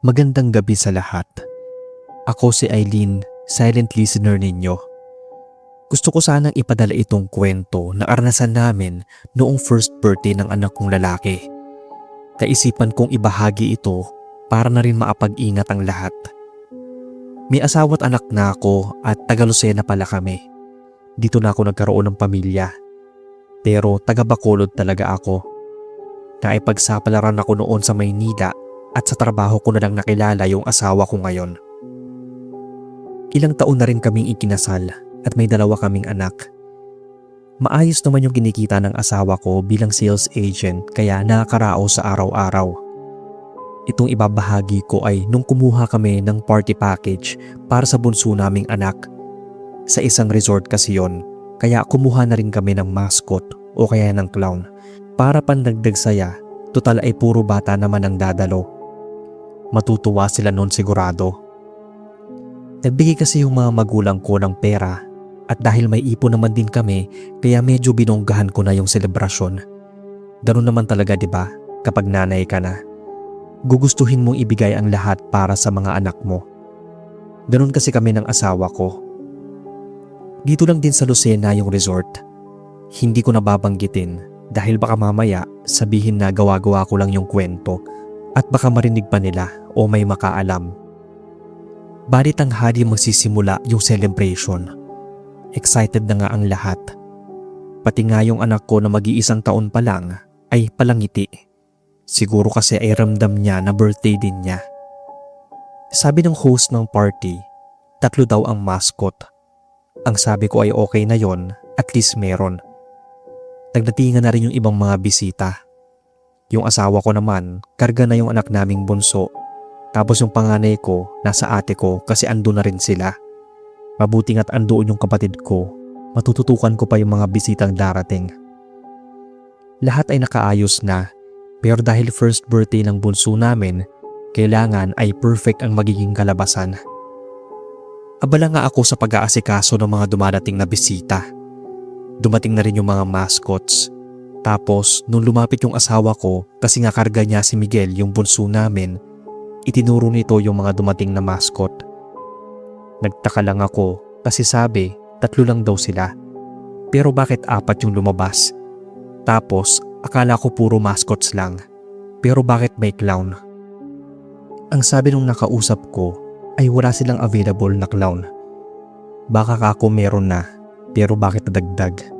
Magandang gabi sa lahat. Ako si Eileen, silent listener ninyo. Gusto ko sanang ipadala itong kwento na aranasan namin noong first birthday ng anak kong lalaki. Kaisipan kong ibahagi ito para na rin maapag-ingat ang lahat. May asawa't anak na ako at taga Lucena pala kami. Dito na ako nagkaroon ng pamilya. Pero taga Bacolod talaga ako. Naipagsapalaran ako noon sa Maynila at sa trabaho ko na lang nakilala yung asawa ko ngayon. Ilang taon na rin kaming ikinasal at may dalawa kaming anak. Maayos naman yung kinikita ng asawa ko bilang sales agent kaya nakakaraos sa araw-araw. Itong ibabahagi ko ay nung kumuha kami ng party package para sa bunso naming anak. Sa isang resort kasi yon, kaya kumuha na rin kami ng mascot o kaya ng clown para pandagdag saya. Total ay puro bata naman ang dadalo. Matutuwa sila noon sigurado. Nagbigay kasi yung mga magulang ko ng pera at dahil may ipon naman din kami kaya medyo binonggahan ko na yung selebrasyon. Ganun naman talaga, di ba? Kapag nanay ka na, gugustuhin mong ibigay ang lahat para sa mga anak mo. Ganun kasi kami ng asawa ko. Dito lang din sa Lucena yung resort. Hindi ko nababanggitin dahil baka mamaya sabihin na gawa-gawa ko lang yung kwento at baka marinig pa nila o may makaalam. Bali tanghali magsisimula yung celebration. Excited na nga ang lahat. Pati nga yung anak ko na mag-iisang taon pa lang ay palangiti. Siguro kasi ay ramdam niya na birthday din niya. Sabi ng host ng party, 3 daw ang mascot. Ang sabi ko ay okay na yon, at least meron. Nagdatingan na rin yung ibang mga bisita. Yung asawa ko naman, karga na yung anak naming bunso. Tapos yung panganay ko, nasa ate ko kasi ando na rin sila. Mabuting at andoon yung kapatid ko, matututukan ko pa yung mga bisitang darating. Lahat ay nakaayos na, pero dahil first birthday ng bunso namin, kailangan ay perfect ang magiging kalabasan. Abala nga ako sa pag-aasikaso ng mga dumadating na bisita. Dumating na rin yung mga mascots. Tapos nung lumapit yung asawa ko kasi nga karga niya si Miguel yung bunso namin, itinuro nito yung mga dumating na mascot. Nagtaka lang ako kasi sabi 3 lang daw sila. Pero bakit 4 yung lumabas? Tapos akala ko puro mascots lang. Pero bakit may clown? Ang sabi nung nakausap ko ay wala silang available na clown. Baka kako meron na, pero bakit nadagdag?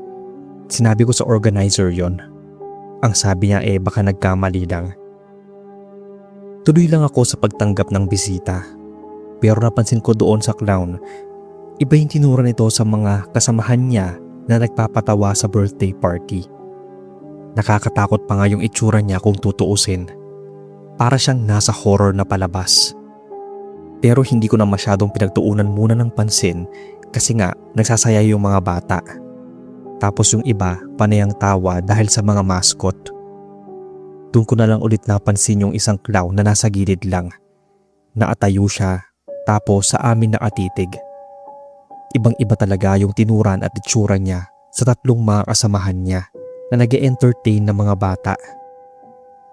Sinabi ko sa organizer yon. Ang sabi niya baka nagkamali lang. Tuloy lang ako sa pagtanggap ng bisita. Pero napansin ko doon sa clown, iba yung tinura nito sa mga kasamahan niya na nagpapatawa sa birthday party. Nakakatakot pa nga yung itsura niya kung tutuusin. Para siyang nasa horror na palabas. Pero hindi ko na masyadong pinagtuunan muna ng pansin kasi nga nagsasaya yung mga bata. Tapos yung iba panay ang tawa dahil sa mga mascot. Doon ko na lang ulit napansin yung isang clown na nasa gilid lang. Naatayo siya tapos sa amin nakatitig. Ibang-iba talaga yung tinuran at itsura niya sa 3 mga kasamahan niya na nag-e-entertain ng mga bata.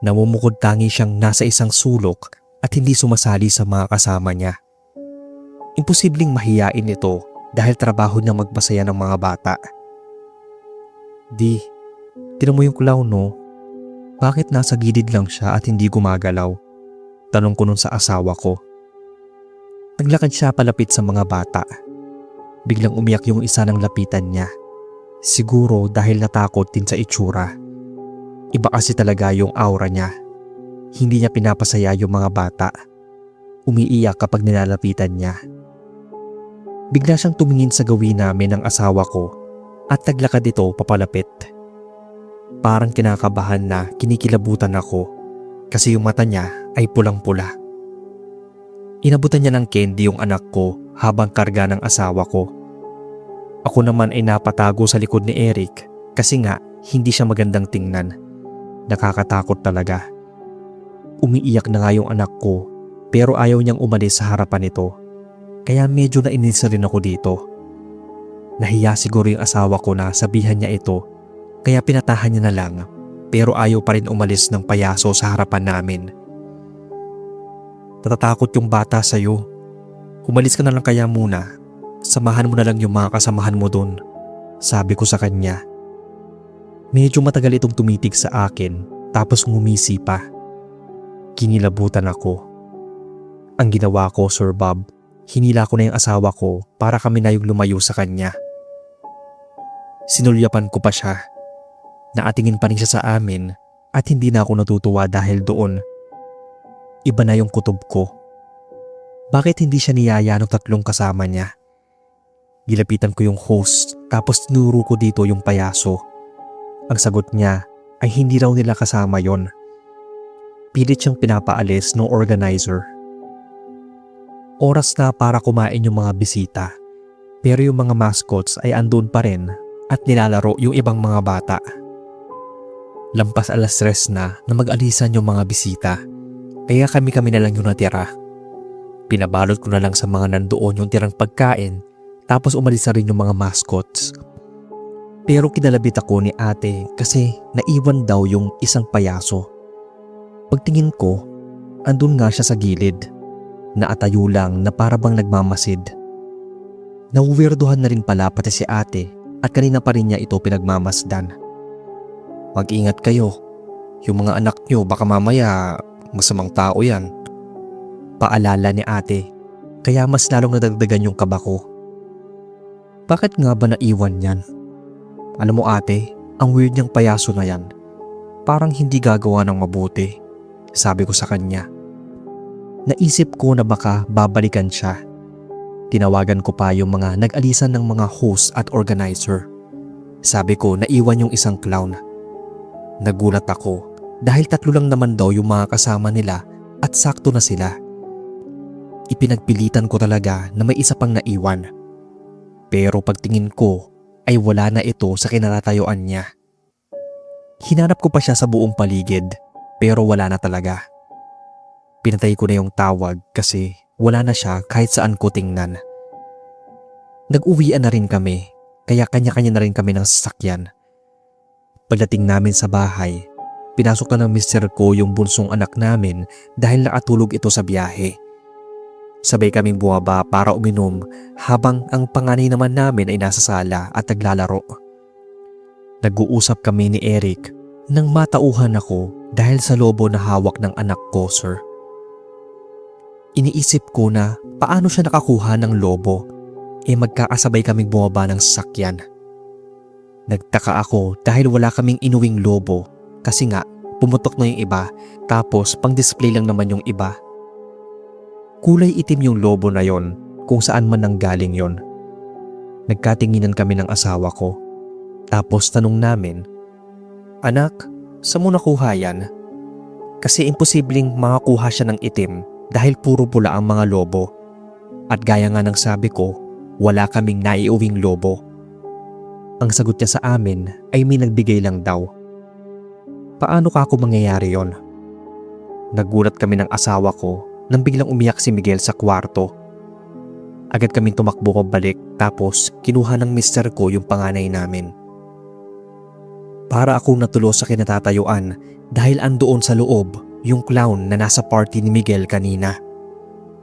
Namumukod tangi siyang nasa isang sulok at hindi sumasali sa mga kasama niya. Imposibleng mahiyain ito dahil trabaho niya magpasaya ng mga bata. Di, tinan mo yung clown no? Bakit nasa gilid lang siya at hindi gumagalaw? Tanong ko nun sa asawa ko. Naglakad siya palapit sa mga bata. Biglang umiyak yung isa ng lapitan niya. Siguro dahil natakot din sa itsura. Iba kasi talaga yung aura niya. Hindi niya pinapasaya yung mga bata. Umiiyak kapag nilalapitan niya. Bigla siyang tumingin sa gawin namin ng asawa ko at naglakad ito papalapit. Parang kinakabahan na kinikilabutan ako kasi yung mata niya ay pulang-pula. Inabutan niya ng candy yung anak ko habang karga ng asawa ko. Ako naman ay napatago sa likod ni Eric kasi nga hindi siya magandang tingnan. Nakakatakot talaga. Umiiyak na nga yung anak ko pero ayaw niyang umalis sa harapan nito. Kaya medyo nainis rin ako dito. Nahiya siguro yung asawa ko na sabihan niya ito kaya pinatahan niya na lang pero ayaw pa rin umalis ng payaso sa harapan namin. Natatakot yung bata sa'yo. Umalis ka na lang kaya muna. Samahan mo na lang yung mga kasamahan mo dun, sabi ko sa kanya. Medyo matagal itong tumitig sa akin tapos ngumisi pa. Kinilabutan ako. Ang ginawa ko, Sir Bob, hinila ko na yung asawa ko para kami na yung lumayo sa kanya. Sinulyapan ko pa siya. Nakatingin pa rin siya sa amin at hindi na ako natutuwa dahil doon. Iba na yung kutob ko. Bakit hindi siya niyaya ng tatlong kasama niya? Gilapitan ko yung host tapos tinuro ko dito yung payaso. Ang sagot niya ay hindi raw nila kasama yon. Pilit siyang pinapaalis ng organizer. Oras na para kumain yung mga bisita, pero yung mga mascots ay andun pa rin at nilalaro yung ibang mga bata. Lampas 3:00 na mag-alisan yung mga bisita, kaya kami na lang yung natira. Pinabalot ko na lang sa mga nandoon yung tirang pagkain tapos umalis na rin yung mga mascots. Pero kinalabit ako ni ate kasi naiwan daw yung isang payaso. Pagtingin ko, andun nga siya sa gilid. Naatayo lang na para bang nagmamasid. Nauwirduhan na rin pala pati si ate at kanina pa rin niya ito pinagmamasdan. Mag-ingat kayo. Yung mga anak nyo baka mamaya masamang tao yan. Paalala ni ate, kaya mas lalong nadagdagan yung kaba ko. Bakit nga ba naiwan yan? Alam mo ate, ang weird niyang payaso na yan. Parang hindi gagawa ng mabuti, sabi ko sa kanya. Naisip ko na baka babalikan siya. Tinawagan ko pa yung mga nag-alisan ng mga host at organizer. Sabi ko naiwan yung isang clown. Nagulat ako dahil 3 lang naman daw yung mga kasama nila at sakto na sila. Ipinagpilitan ko talaga na may isa pang naiwan. Pero pagtingin ko ay wala na ito sa kinatatayuan niya. Hinanap ko pa siya sa buong paligid pero wala na talaga. Pinatay ko na yung tawag kasi wala na siya kahit saan ko tingnan. Nag-uwian na rin kami kaya kanya-kanya na rin kami ng sasakyan. Pagdating namin sa bahay, pinasok na ng mister ko yung bunsong anak namin dahil nakatulog ito sa biyahe. Sabay kaming bumaba para uminom habang ang panganay naman namin ay nasa sala at naglalaro. Nag-uusap kami ni Eric nang matauhan ako dahil sa lobo na hawak ng anak ko, sir. Iniisip ko na paano siya nakakuha ng lobo, magkakasabay kaming bumaba ng sasakyan. Nagtaka ako dahil wala kaming inuwing lobo kasi nga pumutok na yung iba tapos pang display lang naman yung iba. Kulay itim yung lobo na yon kung saan man nanggaling yon. Nagkatinginan kami ng asawa ko. Tapos tanong namin, "Anak, saan mo nakuha yan?" Kasi imposibleng makakuha siya ng itim dahil puro pula ang mga lobo. At gaya nga ng sabi ko, wala kaming naiuwing lobo. Ang sagot niya sa amin ay may nagbigay lang daw. Paano ka ako mangyayari yon? Nagulat kami ng asawa ko nang biglang umiyak si Miguel sa kwarto. Agad kaming tumakbo pabalik tapos kinuha ng mister ko yung panganay namin. Para akong natulo sa kinatatayuan dahil andoon sa loob yung clown na nasa party ni Miguel kanina.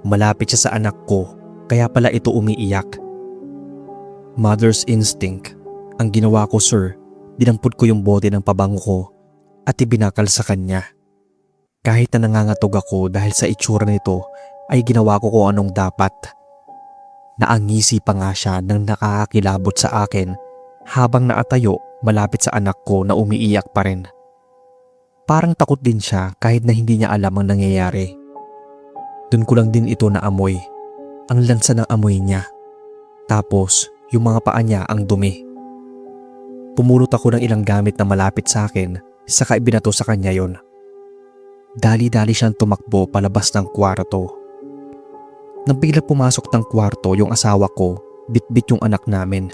Malapit siya sa anak ko kaya pala ito umiiyak. Mother's instinct. Ang ginawa ko, sir, dinampot ko yung bote ng pabango ko at ibinakal sa kanya. Kahit na nangangatog ako dahil sa itsura nito ay ginawa ko kung anong dapat. Naangisi pa nga siya nang nakakakilabot sa akin habang naatayo malapit sa anak ko na umiiyak pa rin. Parang takot din siya kahit na hindi niya alam ang nangyayari. Doon ko lang din ito naamoy. Ang lansa ng amoy niya. Tapos yung mga paa niya ang dumi. Pumulot ako ng ilang gamit na malapit sa akin saka ibinato sa kanya yon. Dali-dali siyang tumakbo palabas ng kwarto. Nang bigla pumasok ng kwarto yung asawa ko, bit-bit yung anak namin.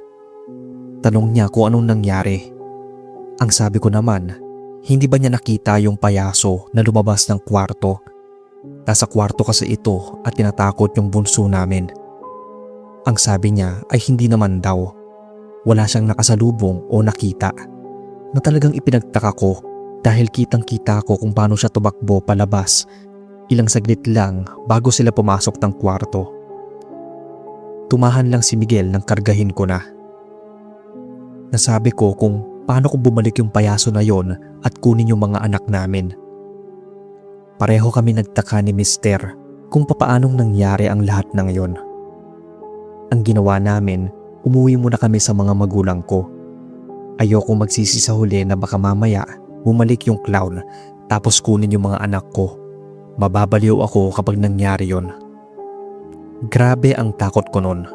Tanong niya kung anong nangyari. Ang sabi ko naman, hindi ba niya nakita yung payaso na lumabas ng kwarto? Nasa kwarto kasi ito at tinatakot yung bunso namin. Ang sabi niya ay hindi naman daw. Wala siyang nakasalubong o nakita. Na talagang ipinagtaka ko dahil kitang-kita ko kung paano siya tumakbo palabas Ilang saglit lang bago sila pumasok ng kwarto. Tumahan lang si Miguel nang kargahin ko na. Nasabi ko kung paano kung bumalik yung payaso na yon at kunin yung mga anak namin. Pareho kami nagtaka ni Mister kung papaanong nangyari ang lahat ng yon. Ang ginawa namin, umuwi muna kami sa mga magulang ko. Ayoko magsisi sa huli na baka mamaya bumalik yung clown tapos kunin yung mga anak ko. Mababaliw ako kapag nangyari yon. Grabe ang takot ko nun.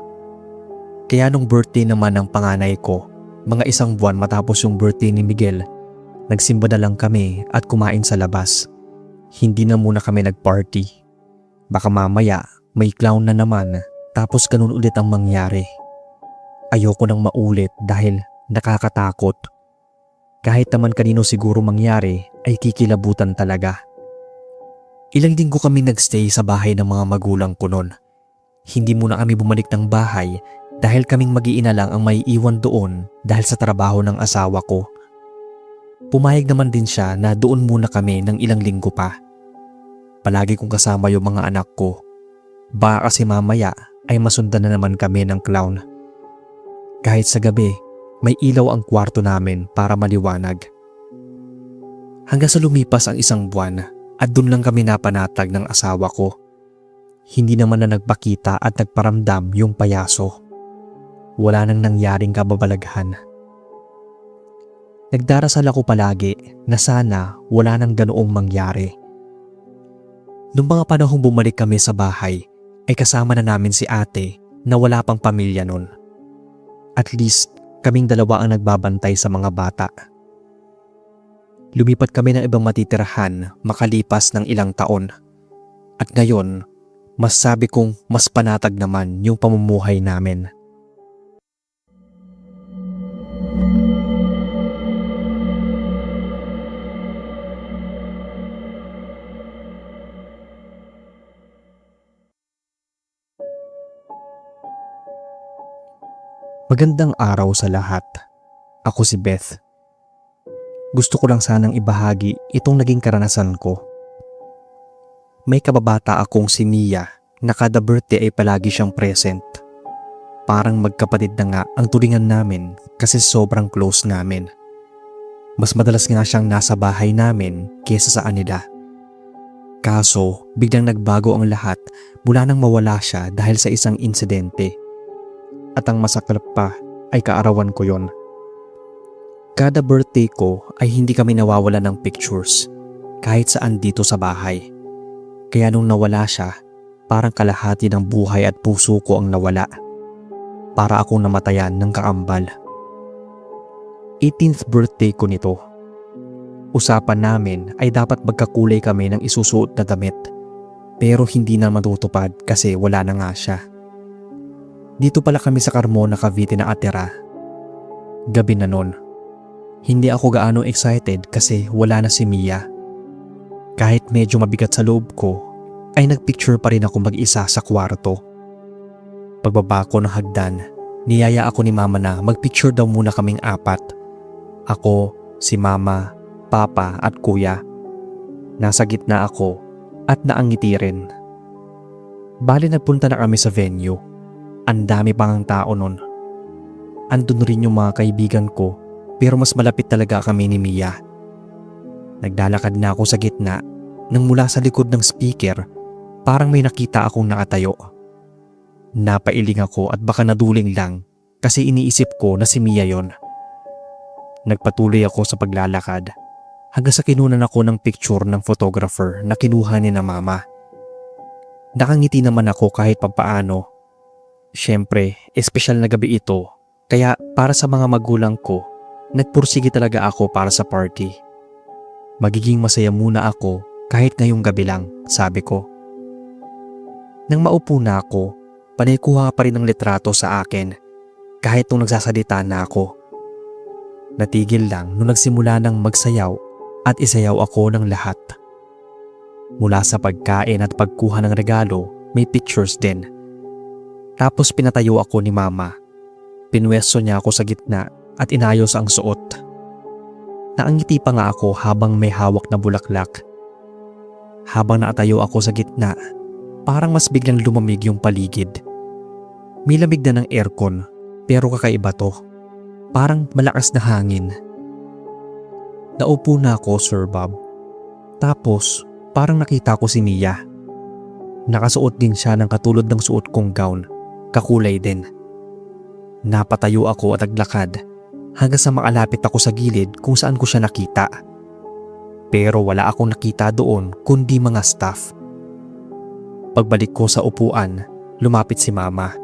Kaya nung birthday naman ng panganay ko, mga isang buwan matapos yung birthday ni Miguel, nagsimba na lang kami at kumain sa labas. Hindi na muna kami nagparty. Baka mamaya may clown na naman tapos ganun ulit ang mangyari. Ayoko nang maulit dahil nakakatakot. Kahit naman kanino siguro mangyari ay kikilabutan talaga. Ilang linggo kami nagstay sa bahay ng mga magulang ko noon. Hindi muna kami bumalik ng bahay dahil kaming mag-iina lang ang may iwan doon dahil sa trabaho ng asawa ko. Pumayag naman din siya na doon muna kami ng ilang linggo pa. Palagi kong kasama yung mga anak ko. Baka kasi mamaya ay masundan na naman kami ng clown. Kahit sa gabi, may ilaw ang kwarto namin para maliwanag. Hanggang sa lumipas ang isang buwan at doon lang kami napanatag ng asawa ko. Hindi naman na nagpakita at nagparamdam yung payaso. Wala nang nangyaring kababalaghan. Nagdarasal ako palagi na sana wala nang ganoong mangyari. Noong mga panahong bumalik kami sa bahay, ay kasama na namin si ate na wala pang pamilya nun. At least kaming dalawa ang nagbabantay sa mga bata. Lumipat kami ng ibang matitirahan makalipas ng ilang taon. At ngayon, mas sabi kong mas panatag naman yung pamumuhay namin. Magandang araw sa lahat. Ako si Beth. Gusto ko lang sanang ibahagi itong naging karanasan ko. May kababata akong si Mia na kada birthday ay palagi siyang present. Parang magkapatid na nga ang tulingan namin kasi sobrang close namin. Mas madalas nga siyang nasa bahay namin kesa sa kanila. Kaso biglang nagbago ang lahat mula nang mawala siya dahil sa isang insidente. At ang masaklap pa ay kaarawan ko yon. Kada birthday ko ay hindi kami nawawala ng pictures kahit saan dito sa bahay. Kaya nung nawala siya, parang kalahati ng buhay at puso ko ang nawala. Para akong namatayan ng kaambal. 18th birthday ko nito. Usapan namin ay dapat magkakulay kami ng isusuot na damit. Pero hindi na matutupad kasi wala na nga siya. Dito pala kami sa Carmona, Cavite na atira. Gabi na nun. Hindi ako gaano excited kasi wala na si Mia. Kahit medyo mabigat sa loob ko, ay nagpicture pa rin ako mag-isa sa kwarto. Pagbaba ko ng hagdan, niyaya ako ni mama na magpicture daw muna kaming apat. Ako, si mama, papa at kuya. Nasa gitna ako at naangiti rin. Bali nagpunta na kami sa venue. Ang dami pang ang tao nun. Andun rin yung mga kaibigan ko pero mas malapit talaga kami ni Mia. Naglalakad na ako sa gitna nang mula sa likod ng speaker parang may nakita akong nakatayo. Napailing ako at baka naduling lang kasi iniisip ko na si Mia yon. Nagpatuloy ako sa paglalakad hanggang sa kinunan ako ng picture ng photographer na kinuha ni na mama. Nakangiti naman ako kahit papaano. Siyempre, espesyal na gabi ito, kaya para sa mga magulang ko, nagpursige talaga ako para sa party. Magiging masaya muna ako kahit ngayong gabi lang, sabi ko. Nang maupo na ako, panay kuha pa rin ng litrato sa akin, kahit nung nagsasalita na ako. Natigil lang nung nagsimula ng magsayaw at isayaw ako ng lahat. Mula sa pagkain at pagkuha ng regalo, may pictures din. Tapos pinatayo ako ni mama. Pinwesto niya ako sa gitna at inayos ang suot. Naangiti pa nga ako habang may hawak na bulaklak. Habang nakatayo ako sa gitna, parang mas biglang lumamig yung paligid. May lamig na ng aircon, pero kakaiba to. Parang malakas na hangin. Naupo na ako, Sir Bob. Tapos, parang nakita ko si Mia. Nakasuot din siya ng katulad ng suot kong gown, kakulay din. Napatayo ako at naglakad hanggang sa makalapit ako sa gilid kung saan ko siya nakita. Pero wala akong nakita doon kundi mga staff. Pagbalik ko sa upuan, lumapit si Mama.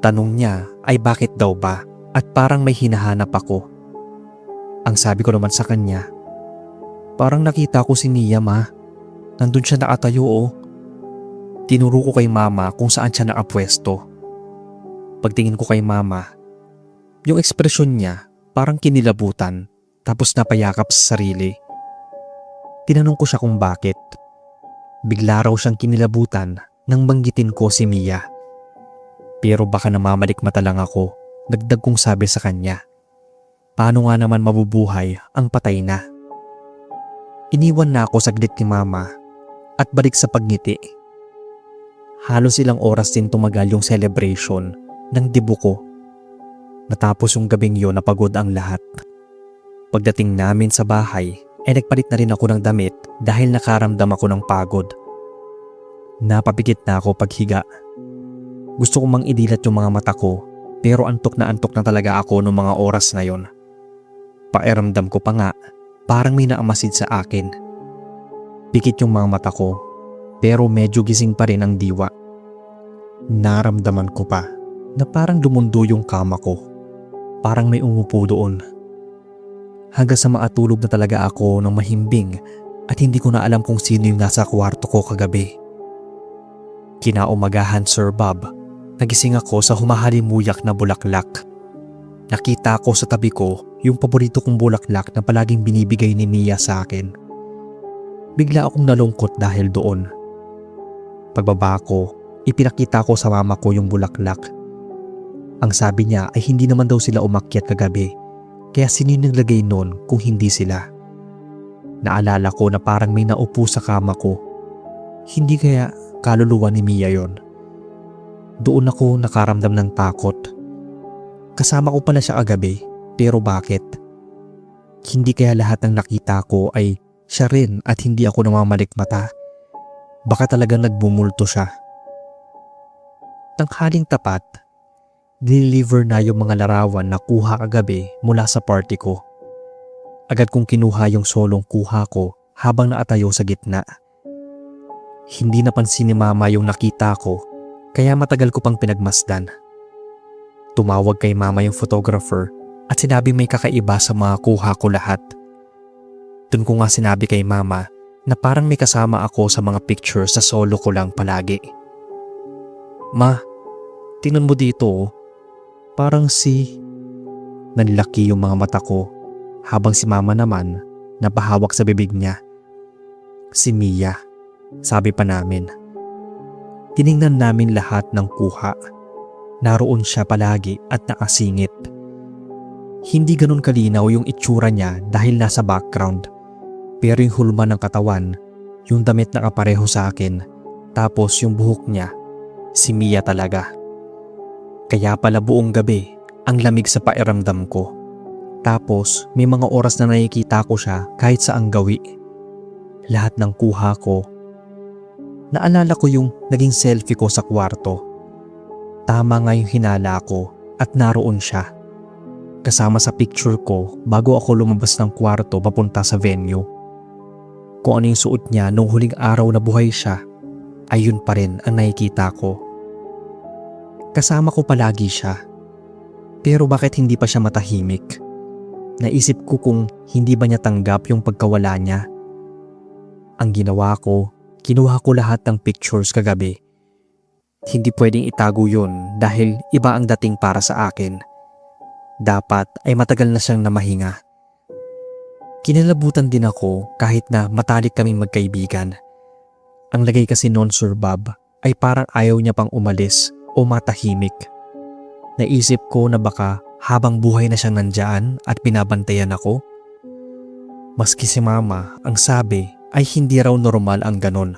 Tanong niya ay bakit daw ba at parang may hinahanap ako. Ang sabi ko naman sa kanya, parang nakita ko si Mia, Ma. Nandun siya nakatayo, oh. Tinuro ko kay Mama kung saan siya nakapwesto. Pagtingin ko kay Mama, yung ekspresyon niya parang kinilabutan tapos napayakap sa sarili. Tinanong ko siya kung bakit. Bigla raw siyang kinilabutan nang banggitin ko si Mia. Pero baka namamalikmata lang ako, dagdag kong sabi sa kanya. Paano nga naman mabubuhay ang patay na? Iniwan na ako saglit ni Mama at balik sa pagngiti. Halos ilang oras din tumagal yung celebration ng dibo ko. Natapos yung gabing yun na pagod ang lahat. Pagdating namin sa bahay ay nagpalit na rin ako ng damit dahil nakaramdam ako ng pagod. Napapikit na ako paghiga. Gusto kong mang idilat yung mga mata ko pero antok na talaga ako noong mga oras na yon. Pakiramdam ko pa nga parang may naamasid sa akin. Pikit yung mga mata ko pero medyo gising pa rin ang diwa. Naramdaman ko pa na parang lumundo yung kama ko. Parang may umupo doon. Hanggang sa maatulog na talaga ako ng mahimbing at hindi ko na alam kung sino yung nasa kwarto ko kagabi. Kinaumagahan, Sir Bob, nagising ako sa humahalimuyak na bulaklak. Nakita ko sa tabi ko yung paborito kong bulaklak na palaging binibigay ni Mia sa akin. Bigla akong nalungkot dahil doon. Pagbaba ko, ipinakita ko sa mama ko yung bulaklak. Ang sabi niya ay hindi naman daw sila umakyat kagabi, kaya sino yung naglagay nun kung hindi sila. Naalala ko na parang may naupo sa kama ko. Hindi kaya kaluluwa ni Mia yon. Doon ako nakaramdam ng takot. Kasama ko pala siya kagabi, pero bakit? Hindi kaya lahat ng nakita ko ay siya rin at hindi ako namamalikmata? Baka talagang nagbumulto siya. Tanghaling tapat, deliver na yung mga larawan na kuha kagabi mula sa party ko. Agad kong kinuha yung solong kuha ko habang nakatayo sa gitna. Hindi napansin ni Mama yung nakita ko, kaya matagal ko pang pinagmasdan. Tumawag kay Mama yung photographer at sinabi may kakaiba sa mga kuha ko lahat. Doon ko nga sinabi kay Mama na parang may kasama ako sa mga pictures sa solo ko lang palagi. Ma, tingnan mo dito, oh. Parang si... Nanlaki yung mga mata ko habang si Mama naman napahawak sa bibig niya. Si Mia, sabi pa namin. Tiningnan namin lahat ng kuha. Naroon siya palagi at nakasingit. Hindi ganun kalinaw yung itsura niya dahil nasa background. Pero yung hulma ng katawan, yung damit na kapareho sa akin, tapos yung buhok niya, si Mia talaga. Kaya pala buong gabi ang lamig sa pakiramdam ko. Tapos may mga oras na nakikita ko siya kahit saang gawi. Lahat ng kuha ko. Naalala ko yung naging selfie ko sa kwarto. Tama nga yung hinala ko at naroon siya. Kasama sa picture ko bago ako lumabas ng kwarto papunta sa venue. Kung ano yung suot niya nung huling araw na buhay siya, ay yun pa rin ang nakikita ko. Kasama ko palagi siya. Pero bakit hindi pa siya matahimik? Naisip ko kung hindi ba niya tanggap yung pagkawala niya. Ang ginawa ko, kinuha ko lahat ng pictures kagabi. Hindi pwedeng itago yun dahil iba ang dating para sa akin. Dapat ay matagal na siyang namahinga. Kinalabutan din ako kahit na matalik kaming magkaibigan. Ang lagay kasi noon, Sir Bob, ay parang ayaw niya pang umalis o matahimik. Naisip ko na baka habang buhay na siyang nandyan at binabantayan ako. Maski si Mama, ang sabi ay hindi raw normal ang ganon.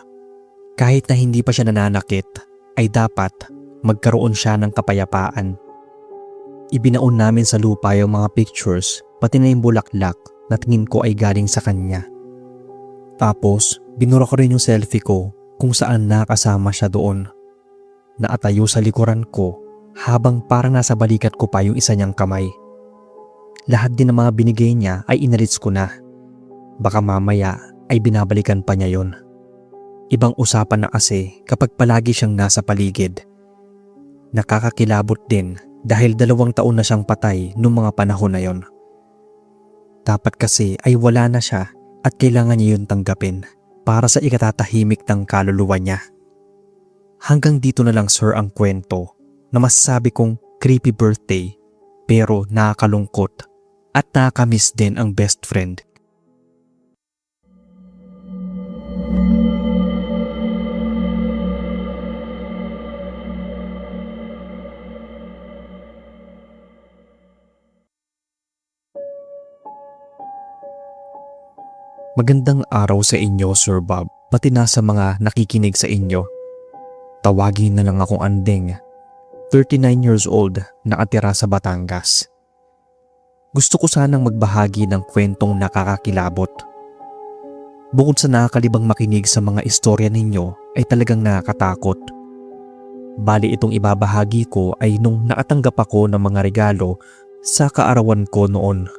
Kahit na hindi pa siya nananakit, ay dapat magkaroon siya ng kapayapaan. Ibinaon namin sa lupa yung mga pictures, pati na yung bulaklak na tingin ko ay galing sa kanya. Tapos, binura ko rin yung selfie ko kung saan nakasama siya doon. Naatayo sa likuran ko habang parang nasa balikat ko pa yung isa niyang kamay. Lahat din ng mga binigay niya ay inalis ko na. Baka mamaya ay binabalikan pa niya yon. Ibang usapan na kasi kapag palagi siyang nasa paligid. Nakakakilabot din dahil 2 taon na siyang patay noong mga panahon na yon. Dapat kasi ay wala na siya at kailangan niya yun tanggapin para sa ikatatahimik ng kaluluwa niya. Hanggang dito na lang sir ang kwento na masasabi kong creepy birthday pero nakakalungkot at nakakamiss din ang best friend. Magandang araw sa inyo, Sir Bob, pati na sa mga nakikinig sa inyo. Tawagin na lang akong Andeng, 39 years old, nakatira sa Batangas. Gusto ko sanang magbahagi ng kwentong nakakakilabot. Bukod sa nakakalibang makinig sa mga istorya ninyo ay talagang nakakatakot. Bali itong ibabahagi ko ay nung nakatanggap ako ng mga regalo sa kaarawan ko noon.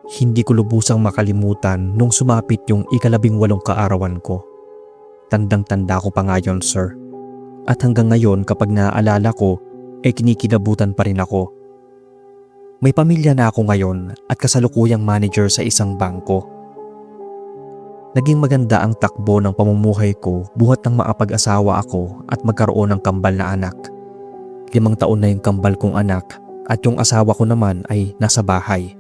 Hindi ko lubusang makalimutan nung sumapit yung 18 kaarawan ko. Tandang-tanda ko pa nga yun, sir. At hanggang ngayon kapag naaalala ko, ay kinikilabutan pa rin ako. May pamilya na ako ngayon at kasalukuyang manager sa isang bangko. Naging maganda ang takbo ng pamumuhay ko buhat ng makapag-asawa ako at magkaroon ng kambal na anak. 5 taon na yung kambal kong anak at yung asawa ko naman ay nasa bahay.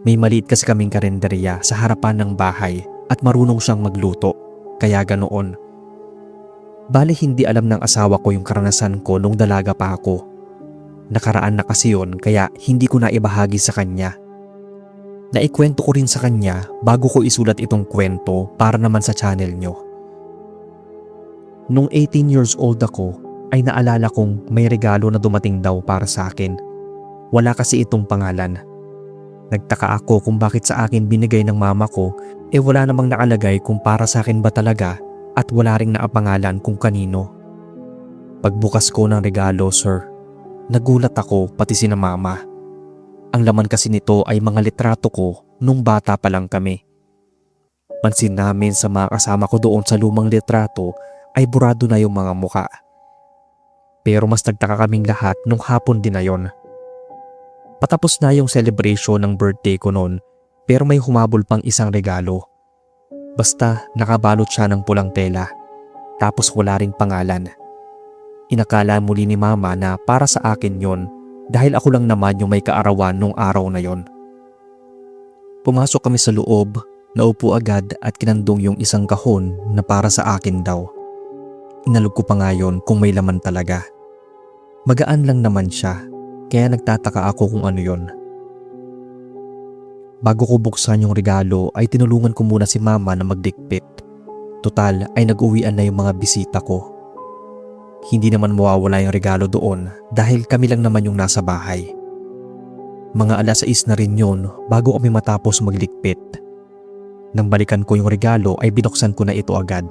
May maliit kasi kaming karenderya sa harapan ng bahay at marunong siyang magluto, kaya ganoon. Bali hindi alam ng asawa ko yung karanasan ko nung dalaga pa ako. Nakaraan na kasi yun kaya hindi ko na ibahagi sa kanya. Naikwento ko rin sa kanya bago ko isulat itong kwento para naman sa channel nyo. Nung 18 years old ako ay naalala kong may regalo na dumating daw para sa akin. Wala kasi itong pangalan. Nagtaka ako kung bakit sa akin binigay ng mama ko wala namang nakalagay kung para sa akin ba talaga at wala ring nakapangalan kung kanino. Pagbukas ko ng regalo, sir, nagulat ako pati si na mama. Ang laman kasi nito ay mga litrato ko nung bata pa lang kami. Pansin namin sa mga kasama ko doon sa lumang litrato ay burado na yung mga muka. Pero mas nagtaka kaming lahat nung hapon din na yon. Patapos na yung celebration ng birthday ko noon pero may humabol pang isang regalo. Basta nakabalot siya ng pulang tela tapos wala ring pangalan. Inakala muli ni mama na para sa akin yon dahil ako lang naman yung may kaarawan nung araw na yon. Pumasok kami sa loob, naupo agad at kinandong yung isang kahon na para sa akin daw. Inalog ko pa nga yun kung may laman talaga. Magaan lang naman siya. Kaya nagtataka ako kung ano yon. Bago ko buksan yung regalo ay tinulungan ko muna si mama na magdikpit. Total ay nag-uwian na yung mga bisita ko. Hindi naman mawawala yung regalo doon dahil kami lang naman yung nasa bahay. Mga 6:00 na rin yun bago kami matapos maglikpit. Nang balikan ko yung regalo ay binuksan ko na ito agad.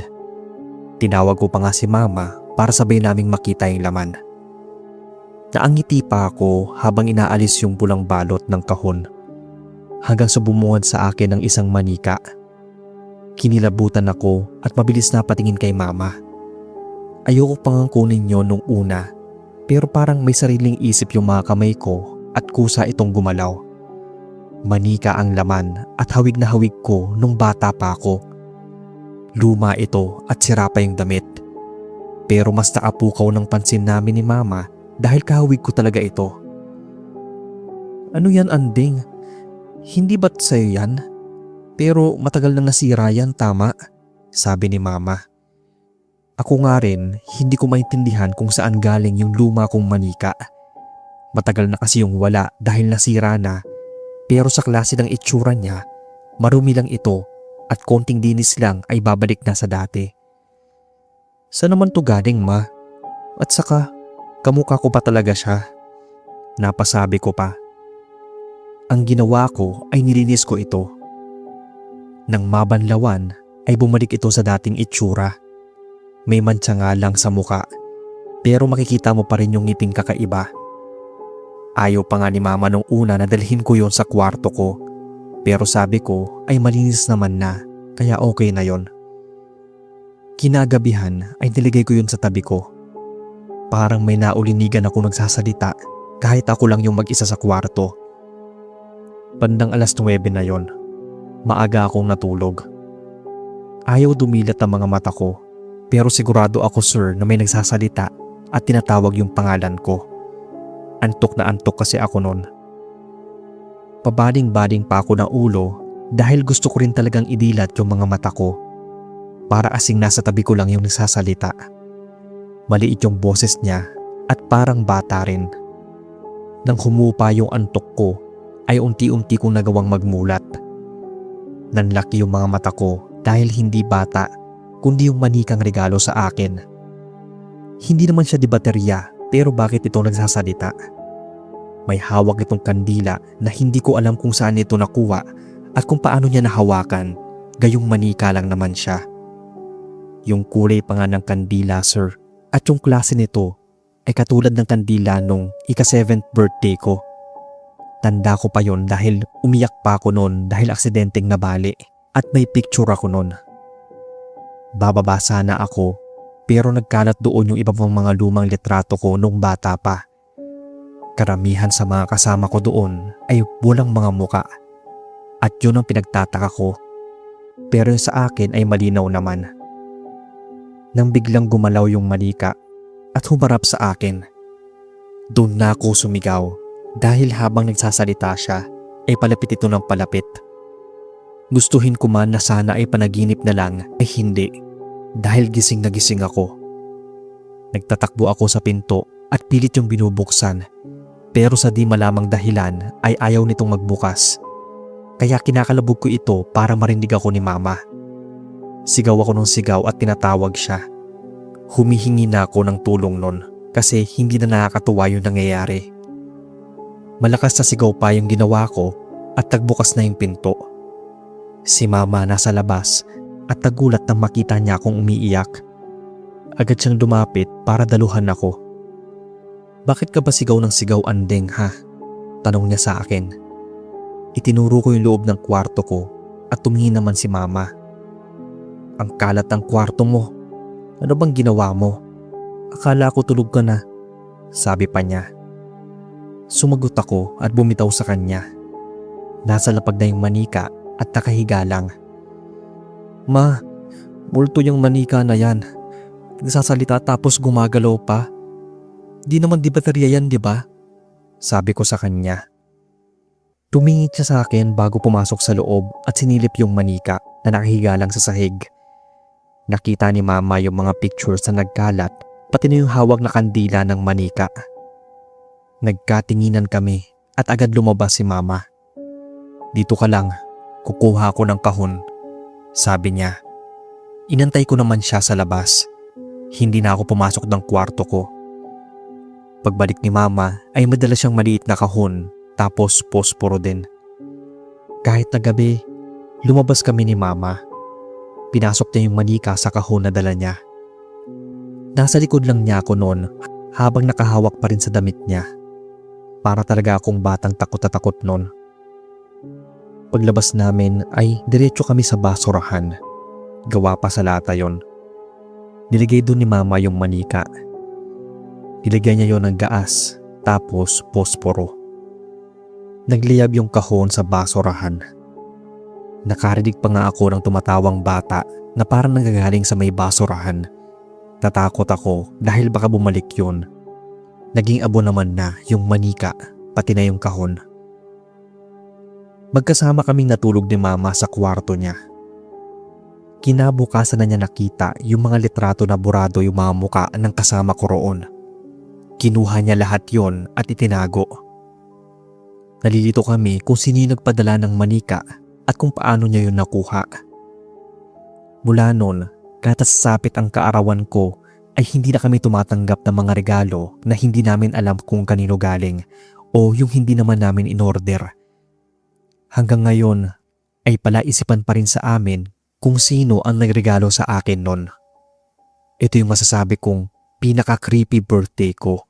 Tinawag ko pa nga si mama para sabay naming makita yung laman. Naangiti pa ako habang inaalis yung pulang balot ng kahon hanggang sa bumungad sa akin ng isang manika. Kinilabutan ako at mabilis na patingin kay mama. Ayoko pang kunin yon nung una pero parang may sariling isip yung mga kamay ko at kusa itong gumalaw. Manika ang laman at hawig na hawig ko nung bata pa ako. Luma ito at sira pa yung damit. Pero mas nakapukaw ng pansin namin ni mama dahil kahawig ko talaga ito. Ano yan, Anding? Hindi ba't sa'yo yan? Pero matagal na nasira yan, tama? Sabi ni mama. Ako nga rin, hindi ko maintindihan kung saan galing yung luma kong manika. Matagal na kasi yung wala dahil nasira na. Pero sa klase ng itsura niya, marumi lang ito at konting dinis lang ay babalik na sa dati. Saan naman to galing, ma? At saka, kamukha ko pa talaga siya. Napasabi ko pa. Ang ginawa ko ay nilinis ko ito. Nang mabanlawan ay bumalik ito sa dating itsura. May mantsa nga lang sa muka, pero makikita mo pa rin yung ngiting kakaiba. Ayaw pa nga ni mama nung una na dalhin ko yon sa kwarto ko, pero sabi ko ay malinis naman na, kaya okay na yon. Kinagabihan ay niligay ko yun sa tabi ko. Parang may naulinigan ako nagsasalita kahit ako lang yung mag-isa sa kwarto. Bandang 9:00 na yon. Maaga akong natulog. Ayaw dumilat ang mga mata ko, pero sigurado ako sir na may nagsasalita at tinatawag yung pangalan ko. Antok na antok kasi ako noon. Pabaling-baling pa ako ng ulo dahil gusto ko rin talagang idilat yung mga mata ko. Para asing nasa tabi ko lang yung nagsasalita. Maliit yung boses niya at parang bata rin. Nang humupa yung antok ko ay unti-unti kong nagawang magmulat. Nanlaki yung mga mata ko dahil hindi bata kundi yung manikang regalo sa akin. Hindi naman siya di baterya pero bakit ito nagsasalita? May hawak itong kandila na hindi ko alam kung saan ito nakuha at kung paano niya nahawakan, gayong manika lang naman siya. Yung kulay pa nga ng kandila sir at yung klase nito ay katulad ng kandila nung ika-7th birthday ko. Tanda ko pa yon dahil umiyak pa ako noon dahil aksidenteng nabali at may picture ako noon. Bababa sana ako pero nagkalat doon yung iba pang mga lumang litrato ko nung bata pa. Karamihan sa mga kasama ko doon ay walang mga muka at yun ang pinagtataka ko. Pero sa akin ay malinaw naman. Nang biglang gumalaw yung manika at humarap sa akin, doon na ako sumigaw dahil habang nagsasalita siya ay palapit ito ng palapit. Gustuhin ko man na sana ay panaginip na lang ay hindi dahil gising na gising ako. Nagtatakbo ako sa pinto at pilit yung binubuksan. Pero sa di malamang dahilan ay ayaw nitong magbukas. Kaya kinakalabog ko ito para marinig ako ni mama. Sigaw ako ng sigaw at tinatawag siya. Humihingi na ako ng tulong nun kasi hindi na nakakatuwa yung nangyayari. Malakas na sigaw pa yung ginawa ko at nagbukas na yung pinto. Si mama nasa labas at nagulat nang makita niya akong umiiyak. Agad siyang lumapit para daluhan ako. Bakit ka ba sigaw ng sigaw andeng ha? Tanong niya sa akin. Itinuro ko yung loob ng kwarto ko at tumingin naman si mama. Ang kalat ng kwarto mo. Ano bang ginawa mo? Akala ko tulog ka na. Sabi pa niya. Sumagot ako at bumitaw sa kanya. Nasa lapag na yung manika at nakahiga lang. Ma, multo yung manika na yan. Nagsasalita tapos gumagalaw pa. Di naman di baterya yan, di ba? Sabi ko sa kanya. Tumingin siya sa akin bago pumasok sa loob at sinilip yung manika na nakahiga lang sa sahig. Nakita ni mama yung mga pictures na nagkalat pati na yung hawak na kandila ng manika. Nagkatinginan kami at agad lumabas si mama. Dito ka lang, kukuha ako ng kahon, sabi niya. Inantay ko naman siya sa labas. Hindi na ako pumasok ng kwarto ko. Pagbalik ni mama ay madala siyang maliit na kahon tapos posporo din. Kahit na gabi, lumabas kami ni mama. Pinasok niya yung manika sa kahon na dala niya. Nasa likod lang niya ako noon habang nakahawak pa rin sa damit niya. Para talaga akong batang takot na takot noon. Paglabas namin ay diretso kami sa basurahan. Gawa pa sa lata yon. Niligay doon ni mama yung manika. Nilagyan niya yon ng gaas tapos posporo. Nagliyab yung kahon sa basurahan. Nakarinig pa nga ako ng tumatawang bata na parang nanggagaling sa may basurahan. Natakot ako dahil baka bumalik yun. Naging abo naman na yung manika pati na yung kahon. Magkasama kaming natulog ni mama sa kwarto niya. Kinabukasan na niya nakita yung mga litrato na burado yung mga muka ng kasama ko roon. Kinuha niya lahat yon at itinago. Nalilito kami kung sino yung nagpadala ng manika at kung paano niya yun nakuha. Mula noon, kahit sasapit ang kaarawan ko ay hindi na kami tumatanggap ng mga regalo na hindi namin alam kung kanino galing o yung hindi naman namin inorder. Hanggang ngayon ay palaisipan pa rin sa amin kung sino ang nagregalo sa akin noon. Ito yung masasabi kong pinaka-creepy birthday ko